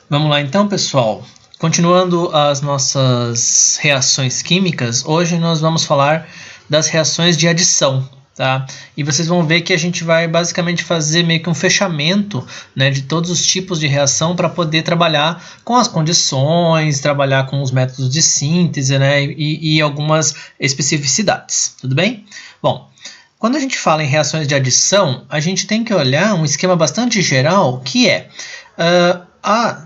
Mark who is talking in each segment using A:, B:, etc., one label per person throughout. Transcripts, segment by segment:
A: Vamos lá então, pessoal. Continuando as nossas reações químicas, hoje nós vamos falar das reações de adição, tá? E vocês vão ver que a gente vai basicamente fazer meio que um fechamento, né, de todos os tipos de reação para poder trabalhar com as condições, trabalhar com os métodos de síntese, né, e algumas especificidades, tudo bem? Bom, quando a gente fala em reações de adição, a gente tem que olhar um esquema bastante geral que é a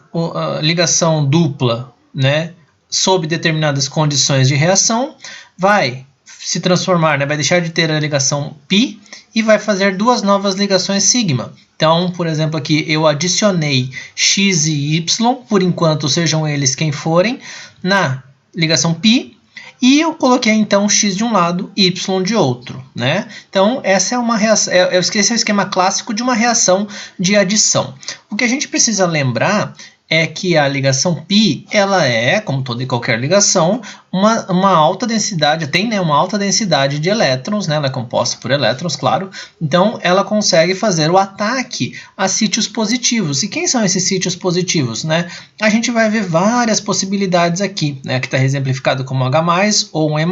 A: ligação dupla, né, sob determinadas condições de reação, vai se transformar, né, vai deixar de ter a ligação π e vai fazer duas novas ligações sigma. Então, por exemplo, aqui eu adicionei x e y, por enquanto sejam eles quem forem, na ligação π, e eu coloquei então x de um lado e y de outro, né? Então essa é uma reação, esse é o esquema clássico de uma reação de adição. O que a gente precisa lembrar é que a ligação π, ela é, como toda e qualquer ligação, uma alta densidade, tem, né, uma alta densidade de elétrons, né, ela é composta por elétrons, claro, então ela consegue fazer o ataque a sítios positivos. E quem são esses sítios positivos, né? A gente vai ver várias possibilidades aqui, né, que está exemplificado como H+, ou um E+,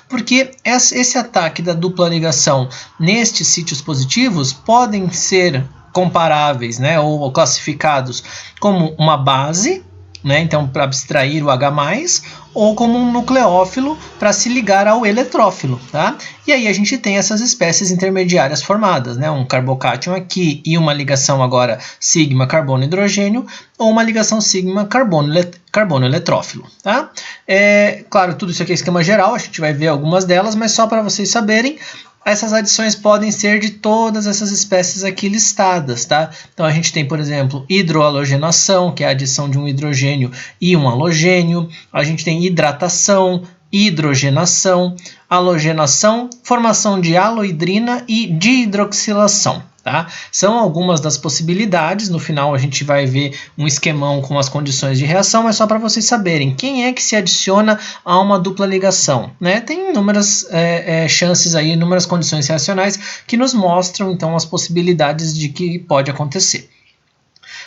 A: porque esse ataque da dupla ligação nestes sítios positivos podem ser comparáveis, né, ou classificados como uma base, né, então para abstrair o H+, ou como um nucleófilo para se ligar ao eletrófilo, tá? E aí a gente tem essas espécies intermediárias formadas, né, um carbocátion aqui e uma ligação agora sigma carbono-hidrogênio, ou uma ligação sigma carbono-eletrófilo, tá? Claro, tudo isso aqui é esquema geral, a gente vai ver algumas delas, mas só para vocês saberem, essas adições podem ser de todas essas espécies aqui listadas, tá? Então a gente tem, por exemplo, hidroalogenação, que é a adição de um hidrogênio e um halogênio. A gente tem hidratação, hidrogenação, halogenação, formação de haloidrina e dihidroxilação. Tá? São algumas das possibilidades. No final a gente vai ver um esquemão com as condições de reação, mas só para vocês saberem quem é que se adiciona a uma dupla ligação, né? Tem inúmeras chances aí, inúmeras condições reacionais que nos mostram então as possibilidades de que pode acontecer.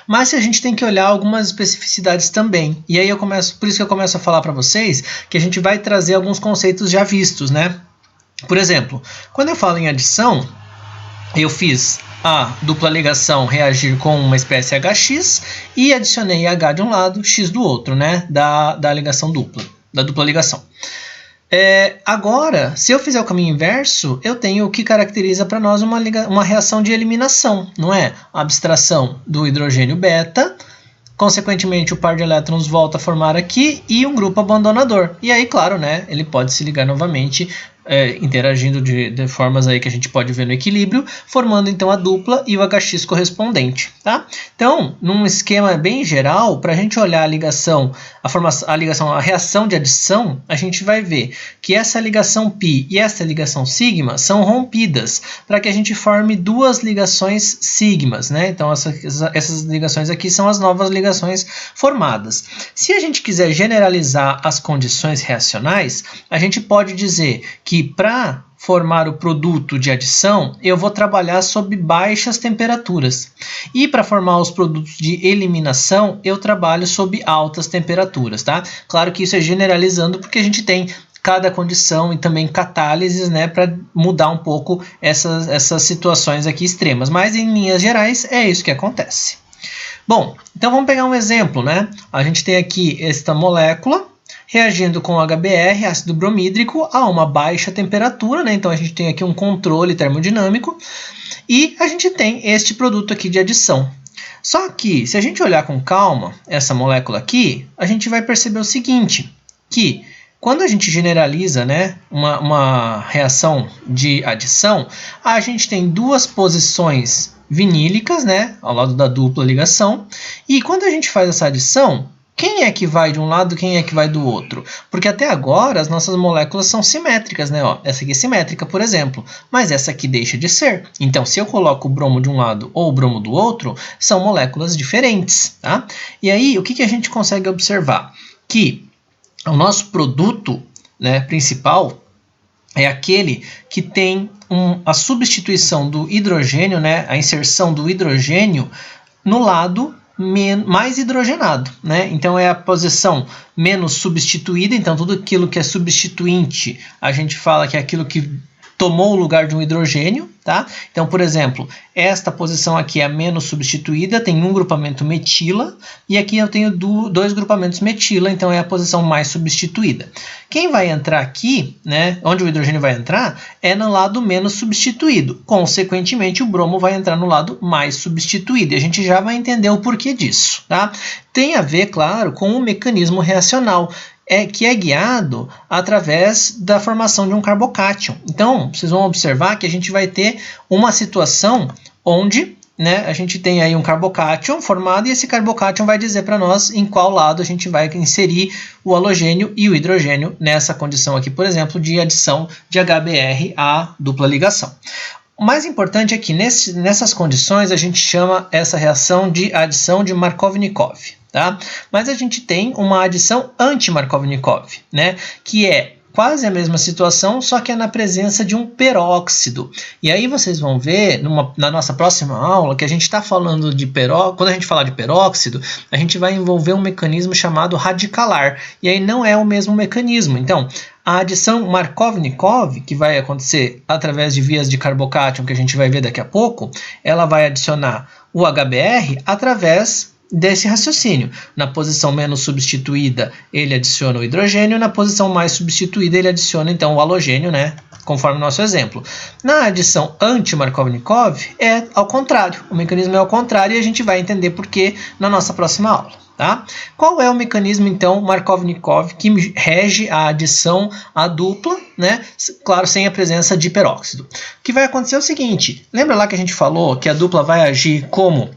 A: Mas a gente tem que olhar algumas especificidades também. E aí por isso que eu começo a falar para vocês que a gente vai trazer alguns conceitos já vistos, né? Por exemplo, quando eu falo em adição, eu fiz a dupla ligação reagir com uma espécie HX e adicionei H de um lado, X do outro, né? Da ligação dupla, da dupla ligação. Agora, se eu fizer o caminho inverso, eu tenho o que caracteriza para nós uma reação de eliminação, não é? A abstração do hidrogênio beta, consequentemente o par de elétrons volta a formar aqui e um grupo abandonador. E aí, claro, né, ele pode se ligar novamente, interagindo de formas aí que a gente pode ver no equilíbrio, formando então a dupla e o HX correspondente, tá? Então, num esquema bem geral, para a gente olhar a reação de adição, a gente vai ver que essa ligação π e essa ligação sigma são rompidas para que a gente forme duas ligações sigmas, né? Então, essas ligações aqui são as novas ligações formadas. Se a gente quiser generalizar as condições reacionais, a gente pode dizer que para formar o produto de adição, eu vou trabalhar sob baixas temperaturas. E para formar os produtos de eliminação, eu trabalho sob altas temperaturas, tá? Claro que isso é generalizando porque a gente tem cada condição e também catálises, né, para mudar um pouco essas situações aqui extremas. Mas em linhas gerais é isso que acontece. Bom, então vamos pegar um exemplo, né? A gente tem aqui esta molécula reagindo com HBr, ácido bromídrico, a uma baixa temperatura, né? Então a gente tem aqui um controle termodinâmico e a gente tem este produto aqui de adição. Só que, se a gente olhar com calma essa molécula aqui, a gente vai perceber o seguinte, que quando a gente generaliza, né, uma reação de adição, a gente tem duas posições vinílicas, né, ao lado da dupla ligação, e quando a gente faz essa adição, quem é que vai de um lado, quem é que vai do outro? Porque até agora as nossas moléculas são simétricas, né? Ó, essa aqui é simétrica, por exemplo, mas essa aqui deixa de ser. Então, se eu coloco o bromo de um lado ou o bromo do outro, são moléculas diferentes, tá? E aí, o que a gente consegue observar? Que o nosso produto, né, principal é aquele que tem a substituição do hidrogênio, né, a inserção do hidrogênio no lado mais hidrogenado, né? Então é a posição menos substituída, então tudo aquilo que é substituinte, a gente fala que é aquilo que tomou o lugar de um hidrogênio, tá? Então, por exemplo, esta posição aqui é a menos substituída, tem um grupamento metila, e aqui eu tenho dois grupamentos metila, então é a posição mais substituída. Quem vai entrar aqui, né, onde o hidrogênio vai entrar, é no lado menos substituído. Consequentemente, o bromo vai entrar no lado mais substituído, e a gente já vai entender o porquê disso, tá? Tem a ver, claro, com o mecanismo reacional, que é guiado através da formação de um carbocátion. Então, vocês vão observar que a gente vai ter uma situação onde, né, a gente tem aí um carbocátion formado e esse carbocátion vai dizer para nós em qual lado a gente vai inserir o halogênio e o hidrogênio nessa condição aqui, por exemplo, de adição de HBr à dupla ligação. O mais importante é que nessas condições a gente chama essa reação de adição de Markovnikov. Tá? Mas a gente tem uma adição anti-Markovnikov, né? Que é quase a mesma situação, só que é na presença de um peróxido. E aí vocês vão ver na nossa próxima aula que a gente está falando de peróxido. Quando a gente falar de peróxido, a gente vai envolver um mecanismo chamado radicalar. E aí não é o mesmo mecanismo. Então, a adição Markovnikov, que vai acontecer através de vias de carbocátion, que a gente vai ver daqui a pouco, ela vai adicionar o HBr através desse raciocínio. Na posição menos substituída, ele adiciona o hidrogênio, na posição mais substituída, ele adiciona então o halogênio, né? Conforme o nosso exemplo. Na adição anti-Markovnikov, é ao contrário. O mecanismo é ao contrário e a gente vai entender por quê na nossa próxima aula. Tá? Qual é o mecanismo, então, Markovnikov, que rege a adição à dupla, né? Claro, sem a presença de peróxido? O que vai acontecer é o seguinte, lembra lá que a gente falou que a dupla vai agir como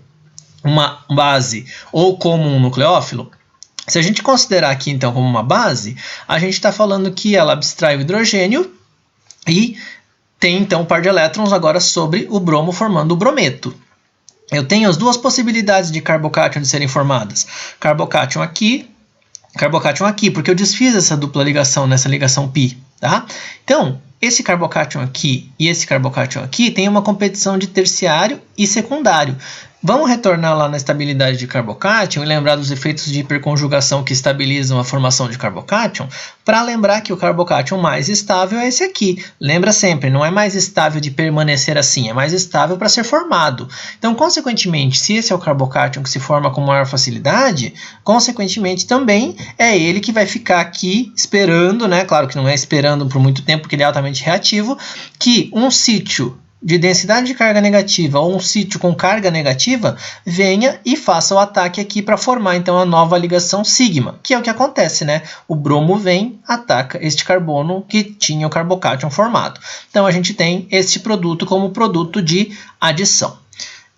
A: uma base ou como um nucleófilo? Se a gente considerar aqui então como uma base, a gente está falando que ela abstrai o hidrogênio e tem então o par de elétrons agora sobre o bromo formando o brometo. Eu tenho as duas possibilidades de carbocátion de serem formadas. Carbocátion aqui, porque eu desfiz essa dupla ligação nessa ligação π. Tá? Então, esse carbocátion aqui e esse carbocátion aqui tem uma competição de terciário e secundário. Vamos retornar lá na estabilidade de carbocátion e lembrar dos efeitos de hiperconjugação que estabilizam a formação de carbocátion, para lembrar que o carbocátion mais estável é esse aqui. Lembra sempre, não é mais estável de permanecer assim, é mais estável para ser formado. Então, consequentemente, se esse é o carbocátion que se forma com maior facilidade, consequentemente também é ele que vai ficar aqui esperando, né? Claro que não é esperando por muito tempo, porque ele é altamente reativo, que um sítio de densidade de carga negativa ou um sítio com carga negativa venha e faça o ataque aqui para formar então a nova ligação sigma, que é o que acontece, né? O bromo vem, ataca este carbono que tinha o carbocátion formado. Então a gente tem este produto como produto de adição.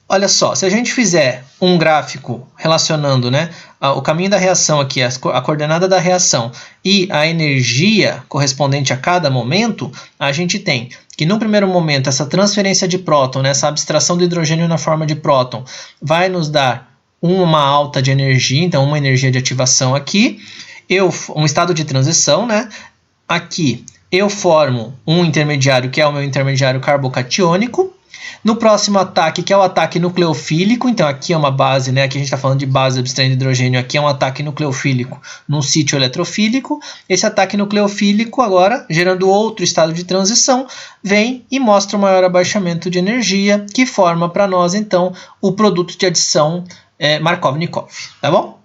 A: Olha só, se a gente fizer um gráfico relacionando, né, o caminho da reação aqui, a coordenada da reação e a energia correspondente a cada momento, a gente tem que no primeiro momento essa transferência de próton, né, essa abstração do hidrogênio na forma de próton, vai nos dar uma alta de energia, então uma energia de ativação aqui, um estado de transição, né, aqui eu formo um intermediário que é o meu intermediário carbocatiônico. No próximo ataque, que é o ataque nucleofílico, então aqui é uma base, né? Aqui a gente está falando de base abstraindo hidrogênio, aqui é um ataque nucleofílico num sítio eletrofílico. Esse ataque nucleofílico agora, gerando outro estado de transição, vem e mostra o maior abaixamento de energia, que forma para nós, então, o produto de adição Markovnikov, tá bom?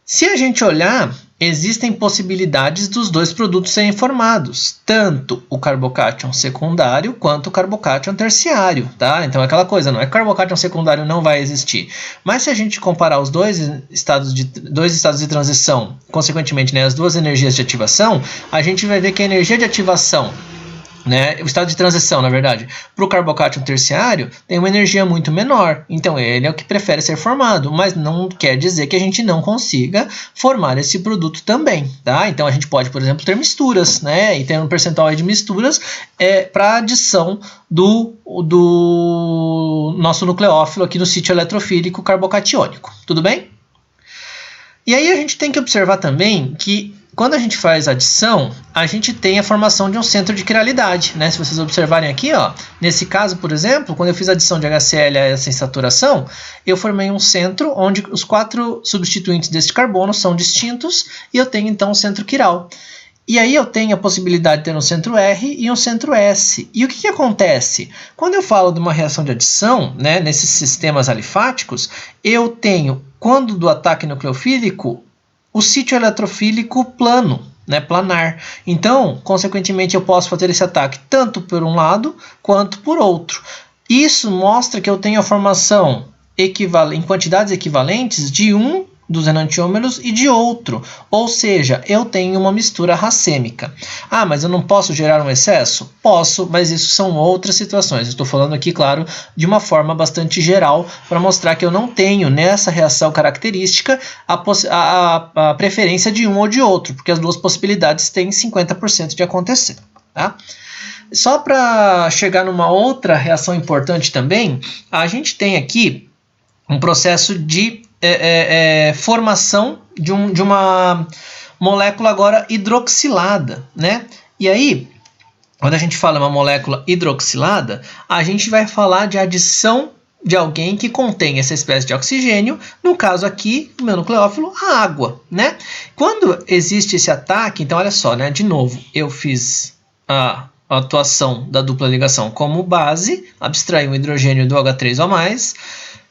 A: Se a gente olhar, existem possibilidades dos dois produtos serem formados, tanto o carbocátion secundário quanto o carbocátion terciário, tá? Então é aquela coisa, não é que o carbocátion secundário não vai existir, mas se a gente comparar os dois estados de transição, consequentemente, né, as duas energias de ativação, a gente vai ver que a energia de ativação, né, o estado de transição, na verdade, para o carbocátion terciário tem uma energia muito menor, então ele é o que prefere ser formado, mas não quer dizer que a gente não consiga formar esse produto também, tá? Então a gente pode, por exemplo, ter misturas, né, e ter um percentual aí de misturas para adição do nosso nucleófilo aqui no sítio eletrofílico carbocatiônico, tudo bem? E aí a gente tem que observar também que quando a gente faz adição, a gente tem a formação de um centro de quiralidade, né? Se vocês observarem aqui, ó, nesse caso, por exemplo, quando eu fiz a adição de HCl a essa insaturação, eu formei um centro onde os 4 substituintes deste carbono são distintos e eu tenho então um centro quiral. E aí eu tenho a possibilidade de ter um centro R e um centro S. E o que acontece? Quando eu falo de uma reação de adição, né, nesses sistemas alifáticos, eu tenho, quando do ataque nucleofílico, o sítio eletrofílico plano, né, planar. Então, consequentemente, eu posso fazer esse ataque tanto por um lado quanto por outro. Isso mostra que eu tenho a formação em quantidades equivalentes de um dos enantiômeros e de outro, ou seja, eu tenho uma mistura racêmica. Ah, mas eu não posso gerar um excesso? Posso, mas isso são outras situações. Estou falando aqui, claro, de uma forma bastante geral, para mostrar que eu não tenho nessa reação característica a preferência de um ou de outro, porque as duas possibilidades têm 50% de acontecer, tá? Só para chegar numa outra reação importante também, a gente tem aqui um processo de formação de uma molécula agora hidroxilada, né? E aí, quando a gente fala uma molécula hidroxilada, a gente vai falar de adição de alguém que contém essa espécie de oxigênio, no caso aqui, do meu nucleófilo, a água, né? Quando existe esse ataque, então olha só, né? De novo, eu fiz a atuação da dupla ligação como base, abstraí um hidrogênio do H3O+,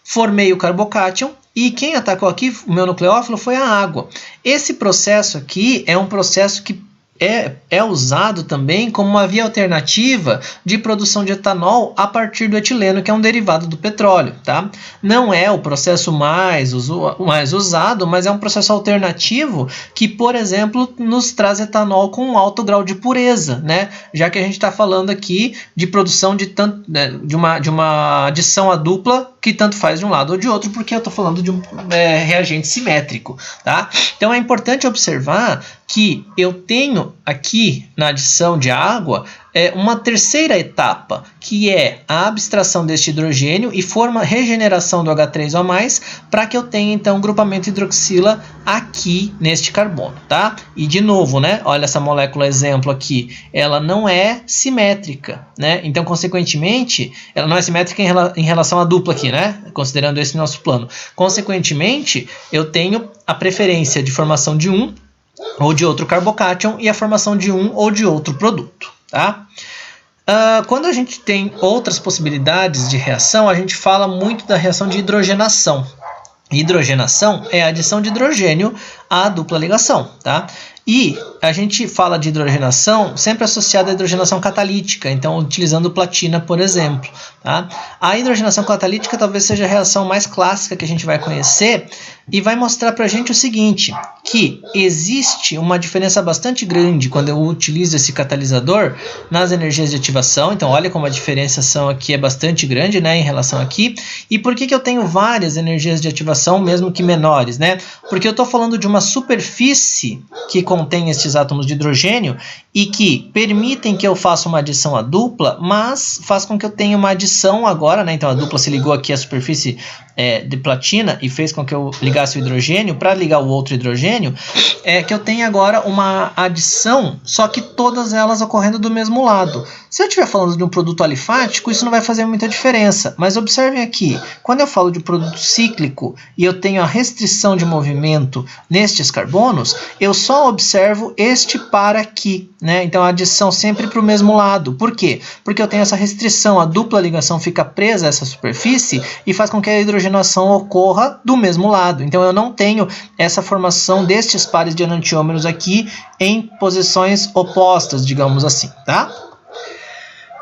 A: formei o carbocátion, e quem atacou aqui, o meu nucleófilo, foi a água. Esse processo aqui é um processo que é usado também como uma via alternativa de produção de etanol a partir do etileno, que é um derivado do petróleo, tá? Não é o processo mais usado, mas é um processo alternativo que, por exemplo, nos traz etanol com um alto grau de pureza, né? Já que a gente está falando aqui de produção de uma adição a dupla que tanto faz de um lado ou de outro, porque eu estou falando de um reagente simétrico, tá? Então é importante observar que eu tenho aqui na adição de água uma terceira etapa, que é a abstração deste hidrogênio e regeneração do H3O+, para que eu tenha então um grupamento hidroxila aqui neste carbono, tá? E de novo, né? Olha essa molécula exemplo aqui, ela não é simétrica, né? Então, consequentemente, ela não é simétrica em relação à dupla aqui, né? Considerando esse nosso plano. Consequentemente, eu tenho a preferência de formação de um ou de outro carbocátion e a formação de um ou de outro produto, tá? Quando a gente tem outras possibilidades de reação, a gente fala muito da reação de hidrogenação. Hidrogenação é a adição de hidrogênio à dupla ligação, tá? E a gente fala de hidrogenação sempre associada à hidrogenação catalítica, então utilizando platina, por exemplo, tá? A hidrogenação catalítica talvez seja a reação mais clássica que a gente vai conhecer e vai mostrar para a gente o seguinte, que existe uma diferença bastante grande quando eu utilizo esse catalisador nas energias de ativação. Então olha como a diferenciação aqui é bastante grande, né, em relação aqui. E por que eu tenho várias energias de ativação, mesmo que menores, né? Porque eu estou falando de uma superfície que contém estes átomos de hidrogênio e que permitem que eu faça uma adição a dupla, mas faz com que eu tenha uma adição agora, né? Então a dupla se ligou aqui à superfície de platina e fez com que eu ligasse o hidrogênio. Para ligar o outro hidrogênio, que eu tenha agora uma adição, só que todas elas ocorrendo do mesmo lado. Se eu estiver falando de um produto alifático, isso não vai fazer muita diferença, mas observem aqui, quando eu falo de produto cíclico e eu tenho a restrição de movimento nestes carbonos, eu só observo este par aqui, né? Então a adição sempre para o mesmo lado. Por quê? Porque eu tenho essa restrição, a dupla ligação fica presa a essa superfície e faz com que a hidrogenação ocorra do mesmo lado. Então eu não tenho essa formação destes pares de enantiômeros aqui em posições opostas, digamos assim, tá?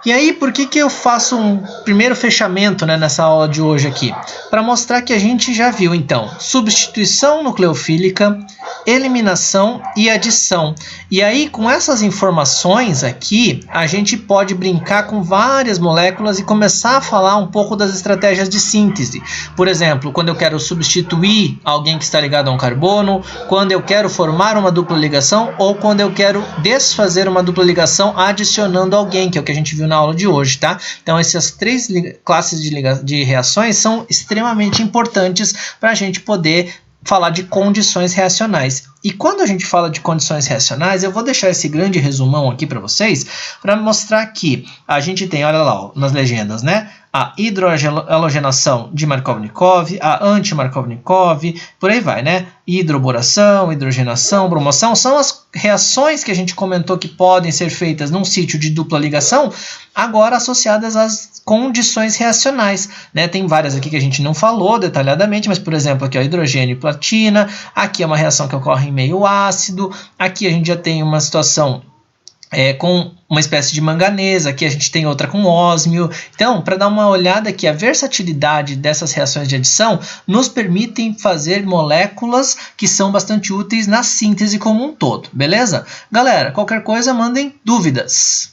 A: E aí, por que eu faço um primeiro fechamento, né, nessa aula de hoje aqui? Para mostrar que a gente já viu, então, substituição nucleofílica, eliminação e adição. E aí, com essas informações aqui, a gente pode brincar com várias moléculas e começar a falar um pouco das estratégias de síntese. Por exemplo, quando eu quero substituir alguém que está ligado a um carbono, quando eu quero formar uma dupla ligação ou quando eu quero desfazer uma dupla ligação adicionando alguém, que é o que a gente viu na aula de hoje, tá? Então essas três classes de reações são extremamente importantes para a gente poder falar de condições reacionais. E quando a gente fala de condições reacionais, eu vou deixar esse grande resumão aqui para vocês, para mostrar que a gente tem, olha lá, ó, nas legendas, né? A hidrohalogenação de Markovnikov, a anti-Markovnikov, por aí vai, né? Hidroboração, hidrogenação, bromoação, são as reações que a gente comentou que podem ser feitas num sítio de dupla ligação, agora associadas às condições reacionais, né? Tem várias aqui que a gente não falou detalhadamente, mas, por exemplo, aqui ó, hidrogênio e platina, aqui é uma reação que ocorre em meio ácido, aqui a gente já tem uma situação com uma espécie de manganesa, aqui a gente tem outra com ósmio. Então, para dar uma olhada aqui, a versatilidade dessas reações de adição nos permitem fazer moléculas que são bastante úteis na síntese como um todo, beleza? Galera, qualquer coisa, mandem dúvidas.